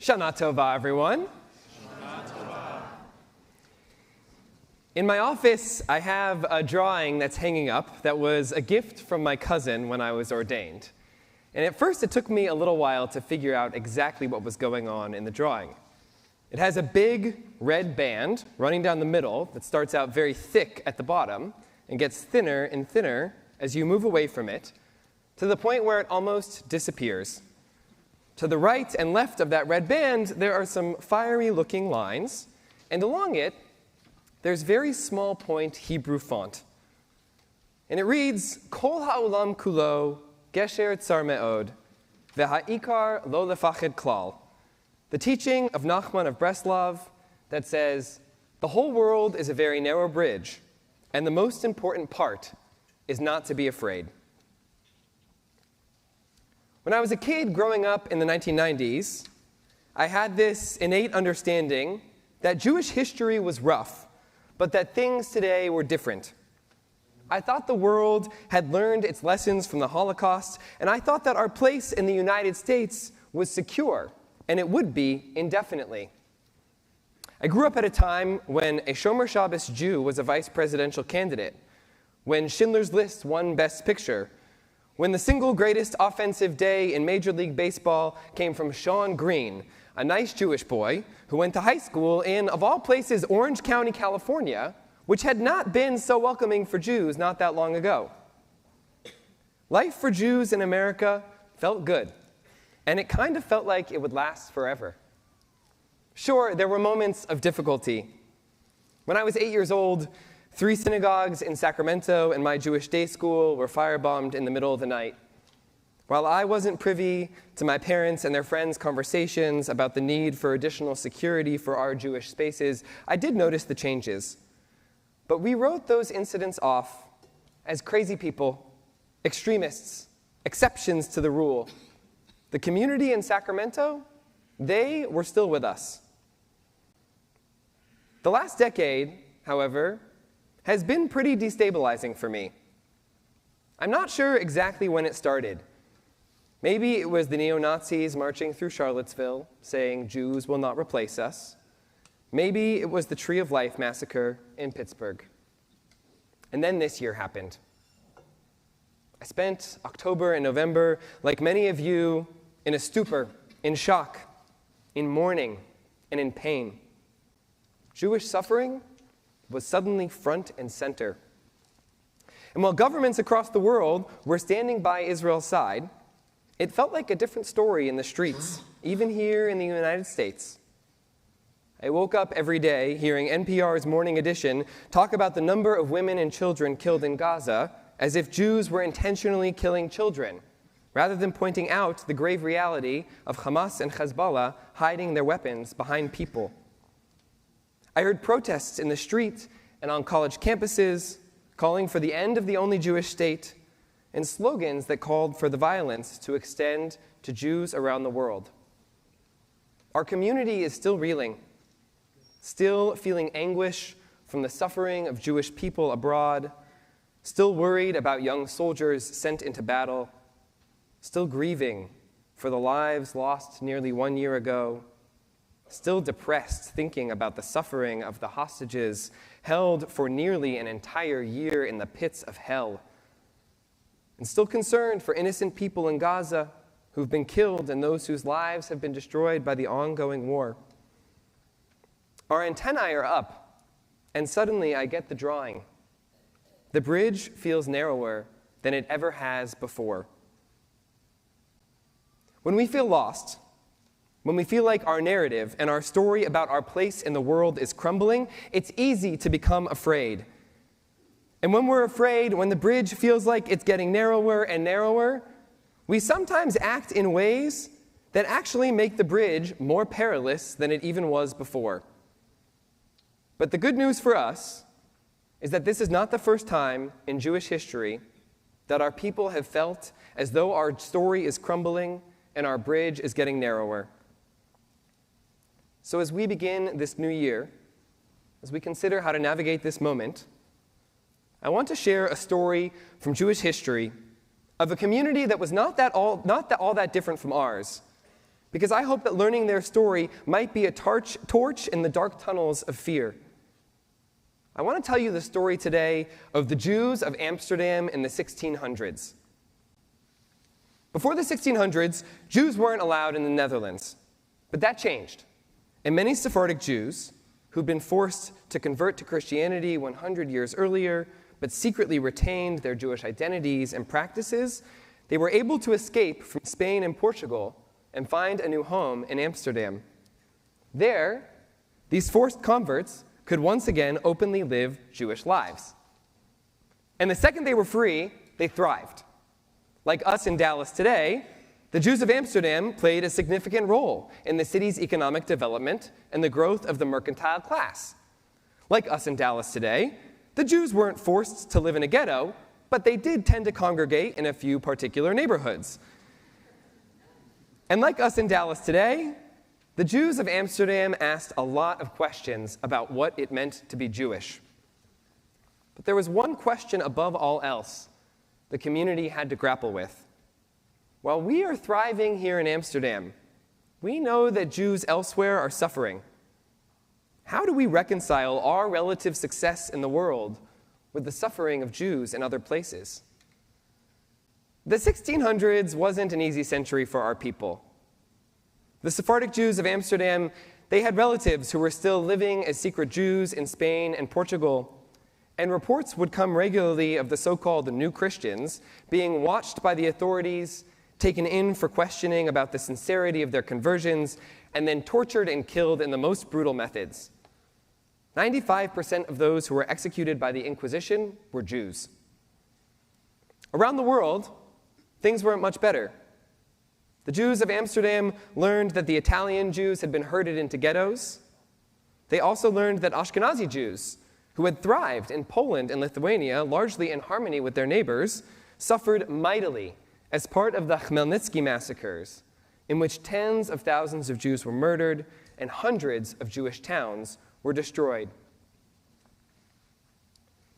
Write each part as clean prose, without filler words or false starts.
Shana Tova, everyone. Shana Tova. In my office, I have a drawing that's hanging up that was a gift from my cousin when I was ordained. And at first, it took me a little while to figure out exactly what was going on in the drawing. It has a big red band running down the middle that starts out very thick at the bottom and gets thinner and thinner as you move away from it, to the point where it almost disappears. To the right and left of that red band, there are some fiery-looking lines, and along it, there's very small point Hebrew font. And it reads, Kol ha'olam kulo, gesher tsar me'od, ve'ha'ikar lo lefached klal. The teaching of Nachman of Breslov that says, the whole world is a very narrow bridge, and the most important part is not to be afraid. When I was a kid growing up in the 1990s, I had this innate understanding that Jewish history was rough, but that things today were different. I thought the world had learned its lessons from the Holocaust, and I thought that our place in the United States was secure, and it would be indefinitely. I grew up at a time when a Shomer Shabbos Jew was a vice presidential candidate, when Schindler's List won Best Picture, when the single greatest offensive day in Major League Baseball came from Sean Green, a nice Jewish boy who went to high school in, of all places, Orange County, California, which had not been so welcoming for Jews not that long ago. Life for Jews in America felt good, and it kind of felt like it would last forever. Sure, there were moments of difficulty. When I was 8 years old, 3 synagogues in Sacramento and my Jewish day school were firebombed in the middle of the night. While I wasn't privy to my parents' and their friends' conversations about the need for additional security for our Jewish spaces, I did notice the changes. But we wrote those incidents off as crazy people, extremists, exceptions to the rule. The community in Sacramento, they were still with us. The last decade, however, has been pretty destabilizing for me. I'm not sure exactly when it started. Maybe it was the neo-Nazis marching through Charlottesville, saying Jews will not replace us. Maybe it was the Tree of Life massacre in Pittsburgh. And then this year happened. I spent October and November, like many of you, in a stupor, in shock, in mourning, and in pain. Jewish suffering was suddenly front and center. And while governments across the world were standing by Israel's side, it felt like a different story in the streets, even here in the United States. I woke up every day hearing NPR's Morning Edition talk about the number of women and children killed in Gaza as if Jews were intentionally killing children, rather than pointing out the grave reality of Hamas and Hezbollah hiding their weapons behind people. I heard protests in the street and on college campuses calling for the end of the only Jewish state and slogans that called for the violence to extend to Jews around the world. Our community is still reeling, still feeling anguish from the suffering of Jewish people abroad, still worried about young soldiers sent into battle, still grieving for the lives lost nearly 1 year ago, still depressed thinking about the suffering of the hostages held for nearly an entire year in the pits of hell, and still concerned for innocent people in Gaza who've been killed and those whose lives have been destroyed by the ongoing war. Our antennae are up, and suddenly I get the drawing. The bridge feels narrower than it ever has before. When we feel lost, when we feel like our narrative and our story about our place in the world is crumbling, it's easy to become afraid. And when we're afraid, when the bridge feels like it's getting narrower and narrower, we sometimes act in ways that actually make the bridge more perilous than it even was before. But the good news for us is that this is not the first time in Jewish history that our people have felt as though our story is crumbling and our bridge is getting narrower. So as we begin this new year, as we consider how to navigate this moment, I want to share a story from Jewish history of a community that was not all that different from ours, because I hope that learning their story might be a torch in the dark tunnels of fear. I want to tell you the story today of the Jews of Amsterdam in the 1600s. Before the 1600s, Jews weren't allowed in the Netherlands, but that changed. And many Sephardic Jews, who'd been forced to convert to Christianity 100 years earlier, but secretly retained their Jewish identities and practices, they were able to escape from Spain and Portugal and find a new home in Amsterdam. There, these forced converts could once again openly live Jewish lives. And the second they were free, they thrived. Like us in Dallas today, the Jews of Amsterdam played a significant role in the city's economic development and the growth of the mercantile class. Like us in Dallas today, the Jews weren't forced to live in a ghetto, but they did tend to congregate in a few particular neighborhoods. And like us in Dallas today, the Jews of Amsterdam asked a lot of questions about what it meant to be Jewish. But there was one question above all else the community had to grapple with. While we are thriving here in Amsterdam, we know that Jews elsewhere are suffering. How do we reconcile our relative success in the world with the suffering of Jews in other places? The 1600s wasn't an easy century for our people. The Sephardic Jews of Amsterdam, they had relatives who were still living as secret Jews in Spain and Portugal, and reports would come regularly of the so-called New Christians being watched by the authorities, taken in for questioning about the sincerity of their conversions, and then tortured and killed in the most brutal methods. 95% of those who were executed by the Inquisition were Jews. Around the world, things weren't much better. The Jews of Amsterdam learned that the Italian Jews had been herded into ghettos. They also learned that Ashkenazi Jews, who had thrived in Poland and Lithuania, largely in harmony with their neighbors, suffered mightily as part of the Khmelnytsky massacres, in which tens of thousands of Jews were murdered and hundreds of Jewish towns were destroyed.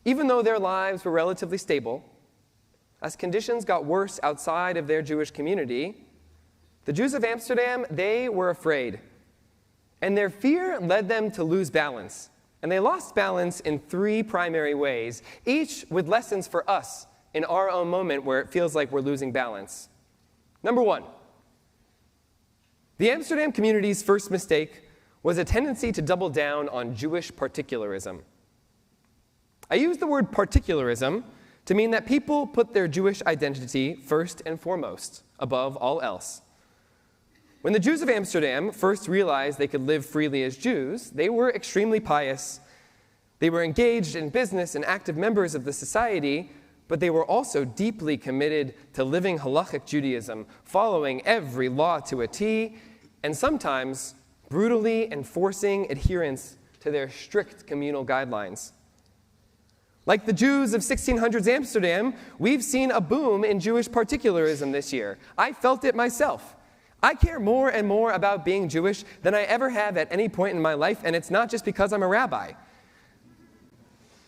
Even though their lives were relatively stable, as conditions got worse outside of their Jewish community, the Jews of Amsterdam, they were afraid. And their fear led them to lose balance. And they lost balance in three primary ways, each with lessons for us in our own moment where it feels like we're losing balance. Number one, the Amsterdam community's first mistake was a tendency to double down on Jewish particularism. I use the word particularism to mean that people put their Jewish identity first and foremost, above all else. When the Jews of Amsterdam first realized they could live freely as Jews, they were extremely pious. They were engaged in business and active members of the society, but they were also deeply committed to living halachic Judaism, following every law to a T, and sometimes brutally enforcing adherence to their strict communal guidelines. Like the Jews of 1600s Amsterdam, we've seen a boom in Jewish particularism this year. I felt it myself. I care more and more about being Jewish than I ever have at any point in my life, and it's not just because I'm a rabbi.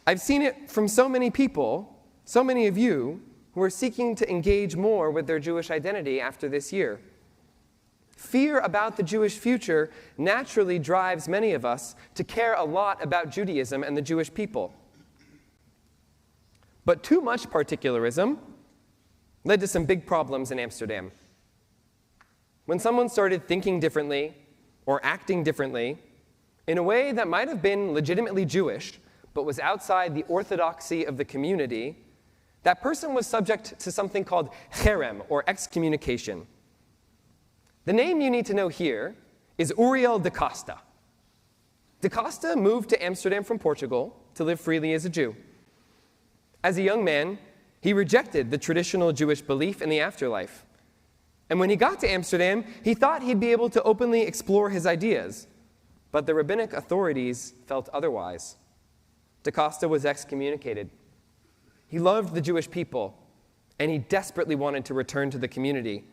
I've seen it from so many people, so many of you, who are seeking to engage more with their Jewish identity after this year. Fear about the Jewish future naturally drives many of us to care a lot about Judaism and the Jewish people. But too much particularism led to some big problems in Amsterdam. When someone started thinking differently or acting differently in a way that might have been legitimately Jewish, but was outside the orthodoxy of the community, that person was subject to something called cherem, or excommunication. The name you need to know here is Uriel de Costa. De Costa moved to Amsterdam from Portugal to live freely as a Jew. As a young man, he rejected the traditional Jewish belief in the afterlife. And when he got to Amsterdam, he thought he'd be able to openly explore his ideas. But the rabbinic authorities felt otherwise. De Costa was excommunicated. He loved the Jewish people, and he desperately wanted to return to the community.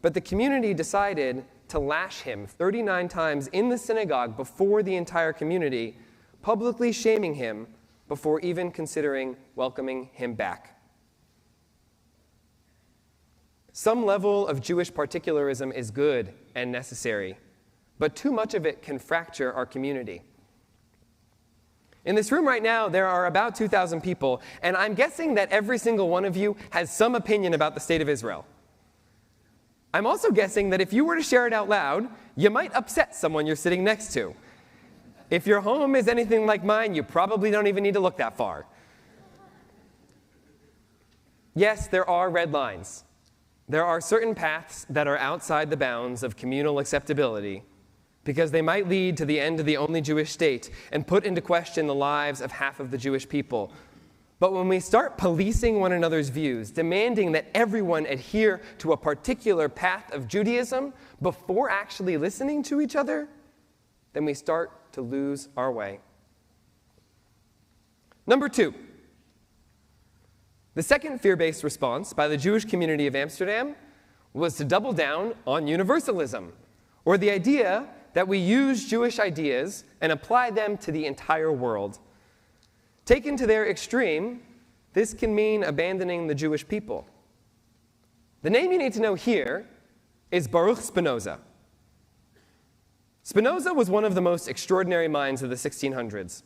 But the community decided to lash him 39 times in the synagogue before the entire community, publicly shaming him before even considering welcoming him back. Some level of Jewish particularism is good and necessary, but too much of it can fracture our community. In this room right now, there are about 2,000 people, and I'm guessing that every single one of you has some opinion about the state of Israel. I'm also guessing that if you were to share it out loud, you might upset someone you're sitting next to. If your home is anything like mine, you probably don't even need to look that far. Yes, there are red lines. There are certain paths that are outside the bounds of communal acceptability because they might lead to the end of the only Jewish state and put into question the lives of half of the Jewish people. But when we start policing one another's views, demanding that everyone adhere to a particular path of Judaism before actually listening to each other, then we start to lose our way. Number 2. The second fear-based response by the Jewish community of Amsterdam was to double down on universalism, or the idea that we use Jewish ideas and apply them to the entire world. Taken to their extreme, this can mean abandoning the Jewish people. The name you need to know here is Baruch Spinoza. Spinoza was one of the most extraordinary minds of the 1600s.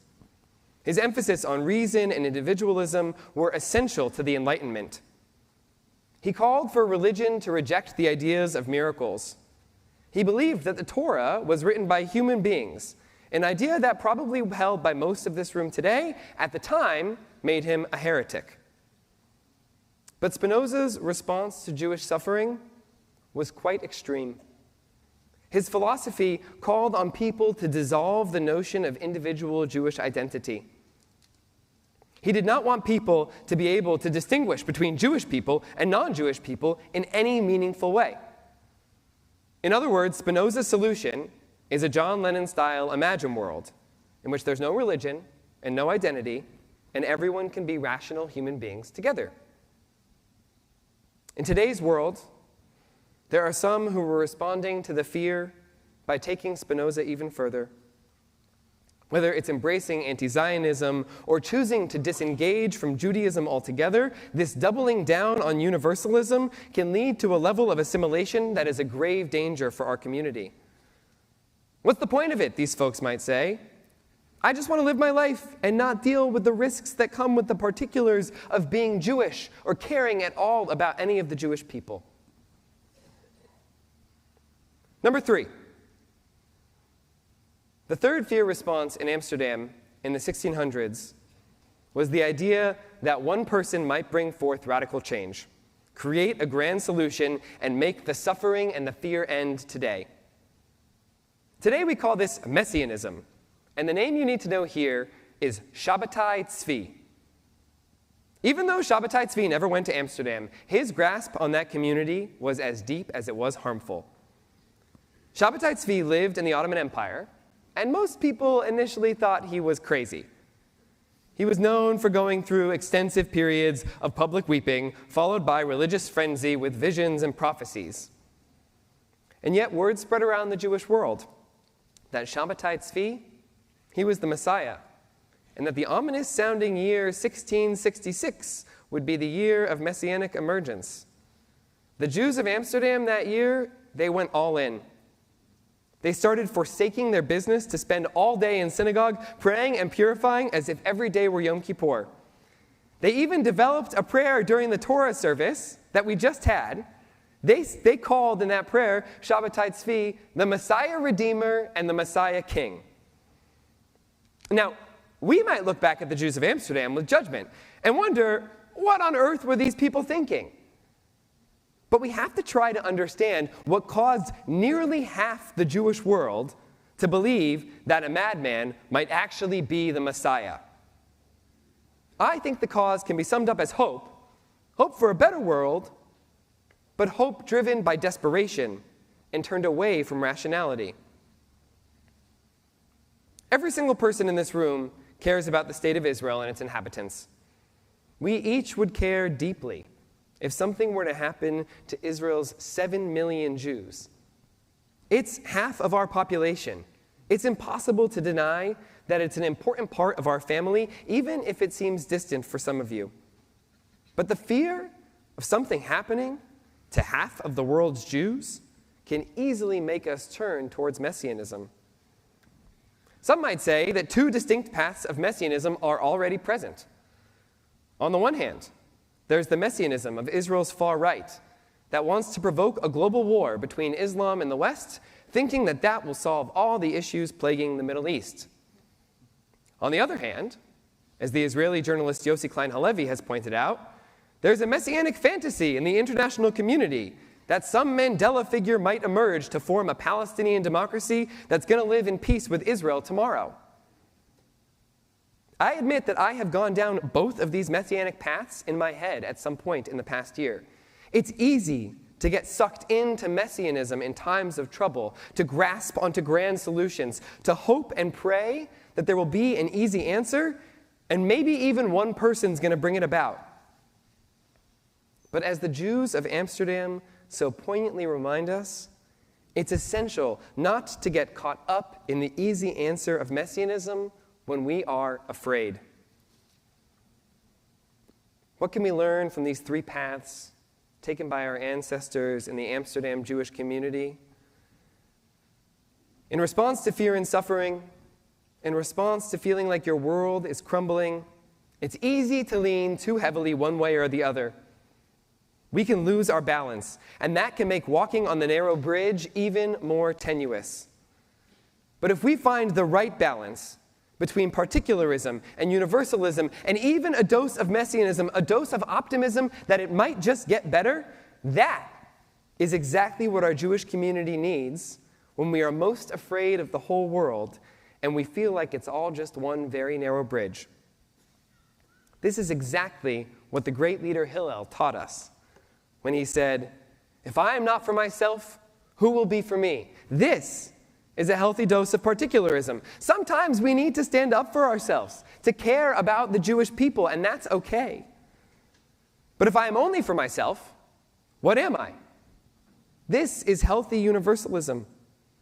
His emphasis on reason and individualism were essential to the Enlightenment. He called for religion to reject the ideas of miracles. He believed that the Torah was written by human beings, an idea that probably held by most of this room today, at the time, made him a heretic. But Spinoza's response to Jewish suffering was quite extreme. His philosophy called on people to dissolve the notion of individual Jewish identity. He did not want people to be able to distinguish between Jewish people and non-Jewish people in any meaningful way. In other words, Spinoza's solution is a John Lennon-style Imagine world, in which there's no religion and no identity, and everyone can be rational human beings together. In today's world, there are some who are responding to the fear by taking Spinoza even further. Whether it's embracing anti-Zionism or choosing to disengage from Judaism altogether, this doubling down on universalism can lead to a level of assimilation that is a grave danger for our community. What's the point of it, these folks might say? I just want to live my life and not deal with the risks that come with the particulars of being Jewish or caring at all about any of the Jewish people. Number 3. The third fear response in Amsterdam in the 1600s was the idea that one person might bring forth radical change, create a grand solution, and make the suffering and the fear end today. Today we call this messianism, and the name you need to know here is Shabbatai Tzvi. Even though Shabbatai Tzvi never went to Amsterdam, his grasp on that community was as deep as it was harmful. Shabbatai Tzvi lived in the Ottoman Empire, and most people initially thought he was crazy. He was known for going through extensive periods of public weeping, followed by religious frenzy with visions and prophecies. And yet word spread around the Jewish world that Shabbatai Tzvi, he was the Messiah, and that the ominous-sounding year 1666 would be the year of messianic emergence. The Jews of Amsterdam that year, they went all in. They started forsaking their business to spend all day in synagogue, praying and purifying as if every day were Yom Kippur. They even developed a prayer during the Torah service that we just had. They called in that prayer, Shabbatai Tzvi, the Messiah Redeemer and the Messiah King. Now, we might look back at the Jews of Amsterdam with judgment and wonder, what on earth were these people thinking? But we have to try to understand what caused nearly half the Jewish world to believe that a madman might actually be the Messiah. I think the cause can be summed up as hope for a better world, but hope driven by desperation and turned away from rationality. Every single person in this room cares about the state of Israel and its inhabitants. We each would care deeply if something were to happen to Israel's 7 million Jews. It's half of our population. It's impossible to deny that it's an important part of our family, even if it seems distant for some of you. But the fear of something happening to half of the world's Jews can easily make us turn towards messianism. Some might say that two distinct paths of messianism are already present. On the one hand, there's the messianism of Israel's far right that wants to provoke a global war between Islam and the West, thinking that that will solve all the issues plaguing the Middle East. On the other hand, as the Israeli journalist Yossi Klein Halevi has pointed out, there's a messianic fantasy in the international community that some Mandela figure might emerge to form a Palestinian democracy that's going to live in peace with Israel tomorrow. I admit that I have gone down both of these messianic paths in my head at some point in the past year. It's easy to get sucked into messianism in times of trouble, to grasp onto grand solutions, to hope and pray that there will be an easy answer, and maybe even one person's going to bring it about. But as the Jews of Amsterdam so poignantly remind us, it's essential not to get caught up in the easy answer of messianism when we are afraid. What can we learn from these three paths taken by our ancestors in the Amsterdam Jewish community? In response to fear and suffering, in response to feeling like your world is crumbling, it's easy to lean too heavily one way or the other. We can lose our balance, and that can make walking on the narrow bridge even more tenuous. But if we find the right balance between particularism and universalism, and even a dose of messianism, a dose of optimism that it might just get better, that is exactly what our Jewish community needs when we are most afraid of the whole world and we feel like it's all just one very narrow bridge. This is exactly what the great leader Hillel taught us when he said, "If I am not for myself, who will be for me?" This is a healthy dose of particularism. Sometimes we need to stand up for ourselves, to care about the Jewish people, and that's okay. But if I am only for myself, what am I? This is healthy universalism.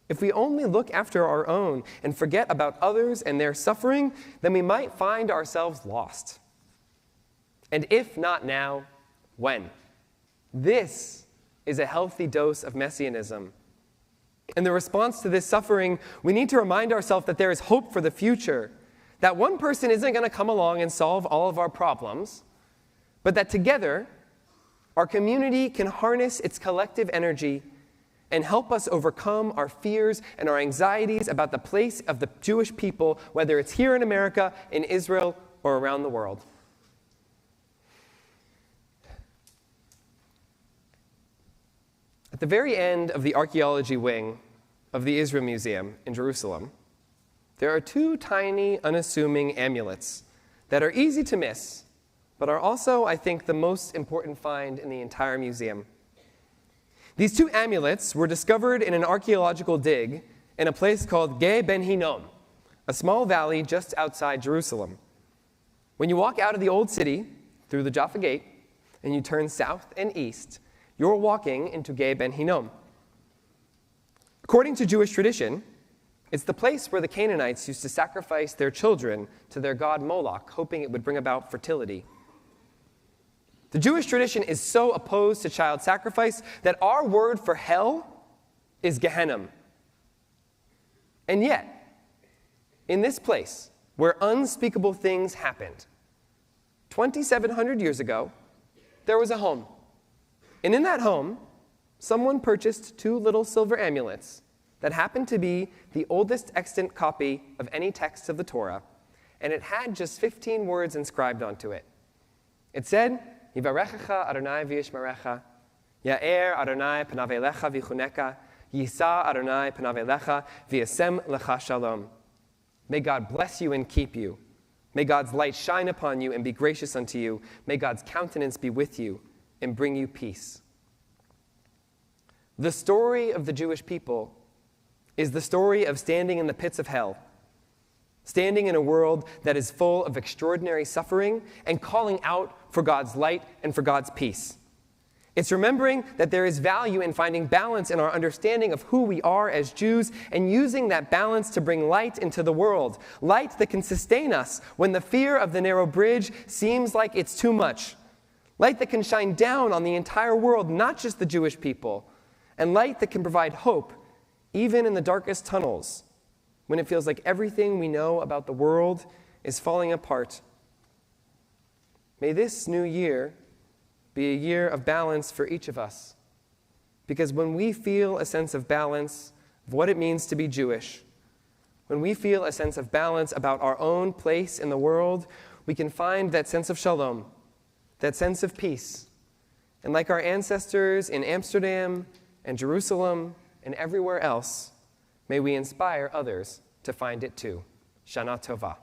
If we only look after our own and forget about others and their suffering, then we might find ourselves lost. And if not now, when? This is a healthy dose of messianism. In the response to this suffering, we need to remind ourselves that there is hope for the future, that one person isn't going to come along and solve all of our problems, but that together, our community can harness its collective energy and help us overcome our fears and our anxieties about the place of the Jewish people, whether it's here in America, in Israel, or around the world. At the very end of the archaeology wing of the Israel Museum in Jerusalem, there are two tiny, unassuming amulets that are easy to miss, but are also, I think, the most important find in the entire museum. These two amulets were discovered in an archaeological dig in a place called Ge Ben Hinnom, a small valley just outside Jerusalem. When you walk out of the old city through the Jaffa Gate and you turn south and east, you're walking into Ge Ben Hinnom. According to Jewish tradition, it's the place where the Canaanites used to sacrifice their children to their god Moloch, hoping it would bring about fertility. The Jewish tradition is so opposed to child sacrifice that our word for hell is Gehenna. And yet, in this place where unspeakable things happened, 2,700 years ago, there was a home. And in that home, someone purchased two little silver amulets that happened to be the oldest extant copy of any text of the Torah, and it had just 15 words inscribed onto it. It said, Yivarechecha Adonai v'yishmerecha, Ya'er Adonai panav elecha v'chuneka, Yisa Adonai panav elecha v'yasem lecha shalom. May God bless you and keep you. May God's light shine upon you and be gracious unto you. May God's countenance be with you and bring you peace. The story of the Jewish people is the story of standing in the pits of hell, standing in a world that is full of extraordinary suffering and calling out for God's light and for God's peace. It's remembering that there is value in finding balance in our understanding of who we are as Jews and using that balance to bring light into the world, light that can sustain us when the fear of the narrow bridge seems like it's too much, Light that can shine down on the entire world, not just the Jewish people. And light that can provide hope, even in the darkest tunnels, when it feels like everything we know about the world is falling apart. May this new year be a year of balance for each of us. Because when we feel a sense of balance of what it means to be Jewish, when we feel a sense of balance about our own place in the world, we can find that sense of shalom, that sense of peace. And like our ancestors in Amsterdam and Jerusalem and everywhere else, may we inspire others to find it too. Shana Tova.